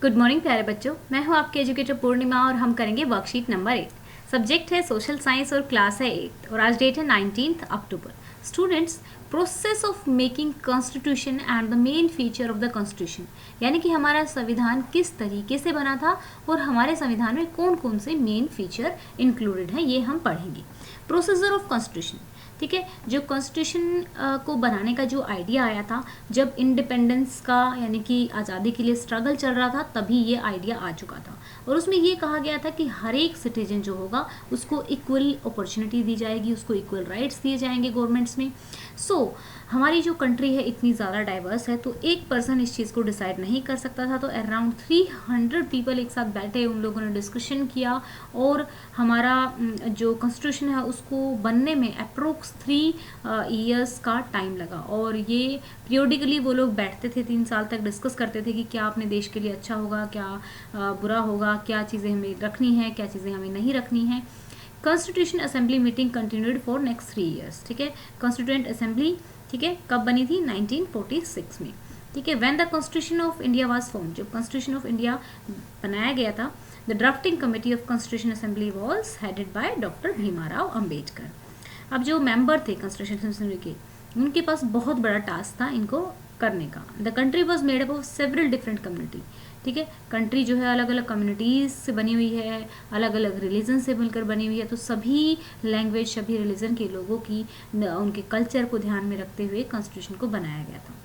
Good morning प्यारे बच्चों, मैं हूं आपके एजुकेटर पूर्णिमा और हम करेंगे वर्कशीट नंबर 8। सब्जेक्ट है सोशल साइंस और क्लास है 8 और आज डेट है 19 October. Students, process of making constitution and the main feature of the constitution, यानी कि हमारा संविधान किस तरीके से बना था और हमारे संविधान में कौन कौन से मेन फीचर इंक्लूडेड हैं, ये हम पढ़ेंगे। प्रोसीजर ऑफ कॉन्स्टिट्यूशन, ठीक है। जो कॉन्स्टिट्यूशन को बनाने का जो आइडिया आया था, जब इंडिपेंडेंस का यानी कि आज़ादी के लिए स्ट्रगल चल रहा था, तभी ये आइडिया आ चुका था। और उसमें ये कहा गया था कि हर एक सिटीजन जो होगा उसको इक्वल अपॉर्चुनिटी दी जाएगी, उसको इक्वल राइट्स दिए जाएंगे गवर्नमेंट्स में। हमारी जो कंट्री है इतनी ज़्यादा डाइवर्स है, तो एक पर्सन इस चीज़ को डिसाइड नहीं कर सकता था। तो अराउंड 300 पीपल एक साथ बैठे, उन लोगों ने डिस्कशन किया और हमारा जो कॉन्स्टिट्यूशन है उसको बनने में अप्रोक्स 3 ईयर्स का टाइम लगा। और ये पीरियडिकली वो लोग बैठते थे, 3 साल तक डिस्कस करते थे कि क्या अपने देश के लिए अच्छा होगा, क्या बुरा होगा, क्या चीज़ें हमें रखनी है, क्या चीज़ें हमें नहीं रखनी है। Constitution assembly meeting continued for next 3 years, ठीक है। कॉन्स्टिट्यूएंट असेंबली, ठीक है, कब बनी थी? 1946 में, ठीक है। When the constitution of India was form, जब कॉन्स्टिट्यूशन ऑफ इंडिया बनाया गया था, the drafting committee of constitution assembly was headed by doctor Bhimrao Ambedkar. अब जो मेंबर थे कॉन्स्टिट्यूशन असेंबली के, उनके पास बहुत बड़ा टास्क था इनको करने का। The country was made up of several different community, ठीक है। कंट्री जो है अलग अलग कम्युनिटीज़ से बनी हुई है, अलग अलग रिलीजन से मिलकर बनी हुई है। तो सभी लैंग्वेज, सभी रिलीजन के लोगों की, उनके कल्चर को ध्यान में रखते हुए कॉन्स्टिट्यूशन को बनाया गया था,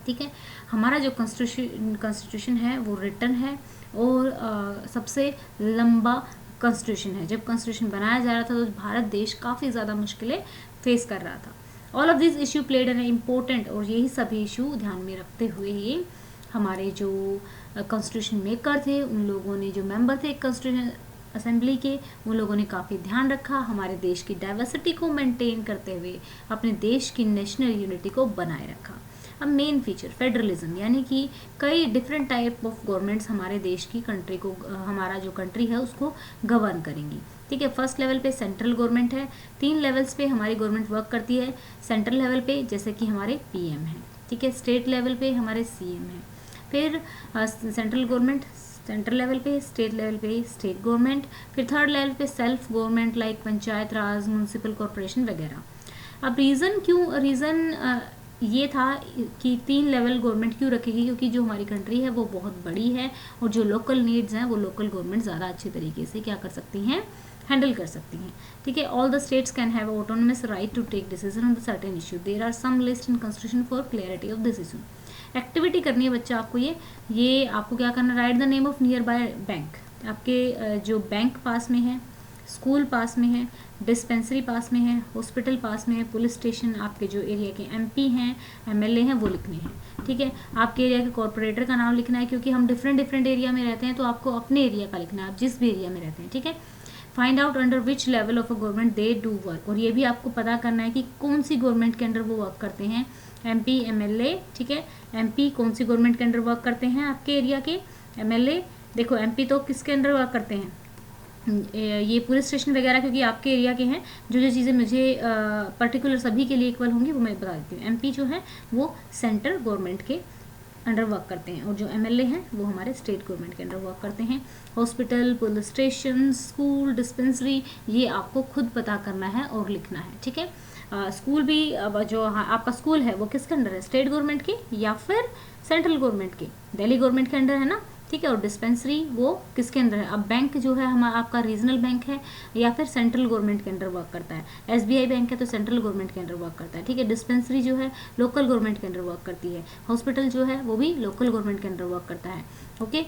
ठीक है। हमारा जो कॉन्स्टिट्यूशन है वो रिटन है और सबसे लंबा कॉन्स्टिट्यूशन है। जब कॉन्स्टिट्यूशन बनाया जा रहा था तो भारत देश काफ़ी ज़्यादा मुश्किलें फेस कर रहा था। All of this issue played an important, और यही सभी इशू ध्यान में रखते हुए ही हमारे जो कॉन्स्टिट्यूशन मेकर थे, उन लोगों ने, जो मेंबर थे कॉन्स्टिट्यूशन असेंबली के, उन लोगों ने काफ़ी ध्यान रखा हमारे देश की डाइवर्सिटी को मेंटेन करते हुए अपने देश की नेशनल यूनिटी को बनाए रखा। अब मेन फीचर फेडरलिज्म, यानी कि कई डिफरेंट टाइप ऑफ गवर्नमेंट्स हमारे देश की कंट्री को, हमारा जो कंट्री है उसको गवर्न करेंगी, ठीक है। फर्स्ट लेवल पे सेंट्रल गवर्नमेंट है, 3 लेवल्स पे हमारी गवर्नमेंट वर्क करती है। सेंट्रल लेवल पे जैसे कि हमारे पीएम है, ठीक है। स्टेट लेवल पे हमारे सीएम है। फिर सेंट्रल गवर्नमेंट सेंट्रल लेवल पे, स्टेट लेवल पे स्टेट गवर्नमेंट, फिर थर्ड लेवल पे सेल्फ गवर्नमेंट लाइक पंचायत राज, म्यूनसिपल कॉरपोरेशन वगैरह। अब रीज़न ये था कि 3 लेवल गवर्नमेंट क्यों रखेगी, क्योंकि जो हमारी कंट्री है वो बहुत बड़ी है और जो लोकल नीड्स हैं वो लोकल गवर्नमेंट ज़्यादा अच्छे तरीके से क्या कर सकती हैं, हैंडल कर सकती हैं, ठीक है। All the states can have autonomous right to take decision on the certain issue, there are some list in constitution for clarity of this issue. Activity करनी है बच्चा आपको, ये आपको क्या करना, write the name of near by bank. आपके जो बैंक पास में है, स्कूल पास में है, डिस्पेंसरी पास में है, हॉस्पिटल पास में है, पुलिस स्टेशन, आपके जो एरिया के एमपी हैं, एमएलए हैं, वो लिखने हैं, ठीक है। आपके एरिया के कॉर्पोरेटर का नाम लिखना है, क्योंकि हम डिफरेंट एरिया में रहते हैं, तो आपको अपने एरिया का लिखना है, आप जिस भी एरिया में रहते हैं, ठीक है। Find out under which level of a government they do work, और ये भी आपको पता करना है कि कौन सी गवर्नमेंट के अंडर वो वर्क करते हैं। एमपी, एमएलए, ठीक है। एमपी कौन सी गवर्नमेंट के अंडर वर्क करते हैं आपके एरिया के, एमएलए देखो एमपी तो किसके अंडर वर्क करते हैं, ये पुलिस स्टेशन वगैरह क्योंकि आपके एरिया के हैं। जो चीज़ें मुझे पर्टिकुलर सभी के लिए इक्वल होंगी वो मैं बता देती हूँ। एमपी जो है वो सेंट्रल गवर्नमेंट के अंडर वर्क करते हैं और जो एमएलए हैं वो हमारे स्टेट गवर्नमेंट के अंडर वर्क करते हैं। Hospital, police station, school, dispensary, ये आपको खुद पता करना है और लिखना है, ठीक है। स्कूल भी जो आपका स्कूल है वो किसके अंडर है, स्टेट गवर्नमेंट के या फिर सेंट्रल गवर्नमेंट के, दिल्ली गवर्नमेंट के अंडर है ना, ठीक है। और डिस्पेंसरी वो किसके अंदर है, अब बैंक जो है हमारा आपका रीजनल बैंक है या फिर सेंट्रल गवर्नमेंट के अंडर वर्क करता है। एसबीआई बैंक है तो सेंट्रल गवर्नमेंट के अंडर वर्क करता है, ठीक है। डिस्पेंसरी जो है लोकल गवर्नमेंट के अंडर वर्क करती है। हॉस्पिटल जो है वो भी लोकल गवर्नमेंट के अंडर वर्क करता है, ओके।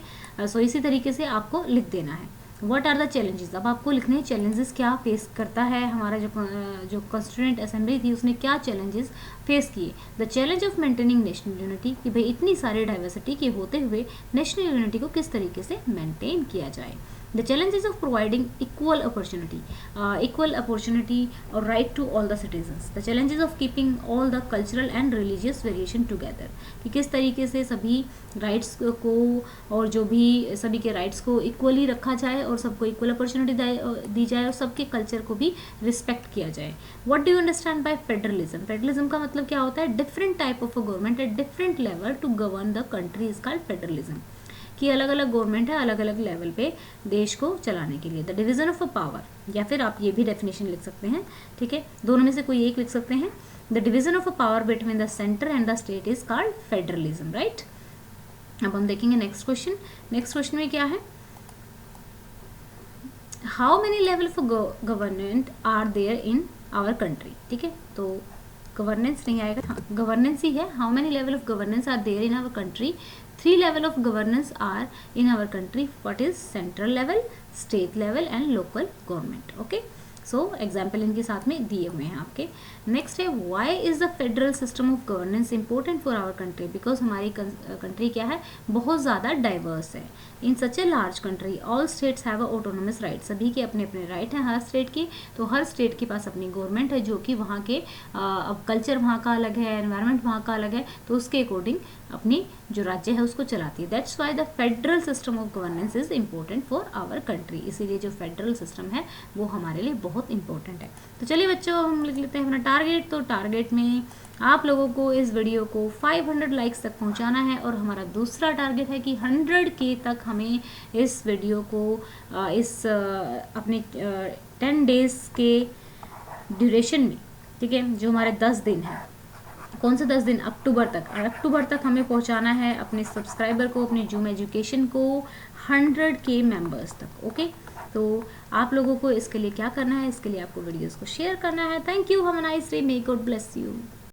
सो इसी तरीके से आपको लिख देना है। व्हाट आर द चैलेंजेस, अब आपको लिखने हैं चैलेंजेस क्या फेस करता है हमारा जो कॉन्स्टिट्यूएंट असेंबली थी, उसने क्या चैलेंजेस फेस किए। The challenge of maintaining national unity, कि भाई इतनी सारी डाइवर्सिटी के होते हुए नेशनल यूनिटी को किस तरीके से मेंटेन किया जाए। The challenges of providing equal opportunity or right to all the citizens. The challenges of keeping all the cultural and religious variation together. कि किस तरीके से सभी राइट्स को और जो भी सभी के राइट्स को इक्वली रखा जाए और सबको इक्वल अपॉर्चुनिटी दी जाए और सबके कल्चर को भी रिस्पेक्ट किया जाए। What do you understand by federalism? Federalism का मतलब क्या होता है, different type of a government at different level to govern the country is called federalism. कि अलग अलग गवर्नमेंट है अलग अलग लेवल पे देश को चलाने के लिए। The division of a power, या फिर आप ये भी डेफिनेशन लिख सकते हैं, ठीक है, दोनों में से कोई एक लिख सकते हैं। The division of a power between the centre and the state is called federalism, right. अब हम देखेंगे नेक्स्ट क्वेश्चन। नेक्स्ट क्वेश्चन में क्या है, how many level of government are there in our country, ठीक है, तो गवर्नेंस नहीं आएगा, हाँ गवर्नेंस ही है। How many level of governance are there in our country, 3 level of governance are in our country, what is central level, state level and local government, okay. So example इनके साथ में दिए हुए हैं आपके। नेक्स्ट है, why is the federal system of governance important for our country, because हमारी country क्या है, बहुत ज़्यादा डाइवर्स है। In such a large country all states have a autonomous right, सभी के अपने अपने राइट हैं हर स्टेट के, तो हर स्टेट के पास अपनी गवर्नमेंट है जो कि वहाँ के अब कल्चर वहाँ का अलग है, एनवायरनमेंट वहाँ का अलग है, तो उसके अकॉर्डिंग अपनी जो राज्य है उसको चलाती है। That's why the federal system of governance is important for our country, इसीलिए जो फेडरल सिस्टम है वो हमारे लिए बहुत इंपॉर्टेंट है। तो चलिए बच्चों हम लिख लेते हैं अपना टारगेट। तो टारगेट में आप लोगों को इस वीडियो को 500 लाइक्स तक पहुंचाना है, और हमारा दूसरा टारगेट है कि 100K तक हमें इस वीडियो को अपने 10 डेज के ड्यूरेशन में, ठीक है, जो हमारे 10 दिन है, कौन से 10 दिन, अक्टूबर तक, अक्टूबर तक हमें पहुंचाना है अपने सब्सक्राइबर को, अपने जूम एजुकेशन को 100K मेंबर्स तक, ओके। तो आप लोगों को इसके लिए क्या करना है, इसके लिए आपको वीडियोस को शेयर करना है। Thank you, have a nice day, may God bless you.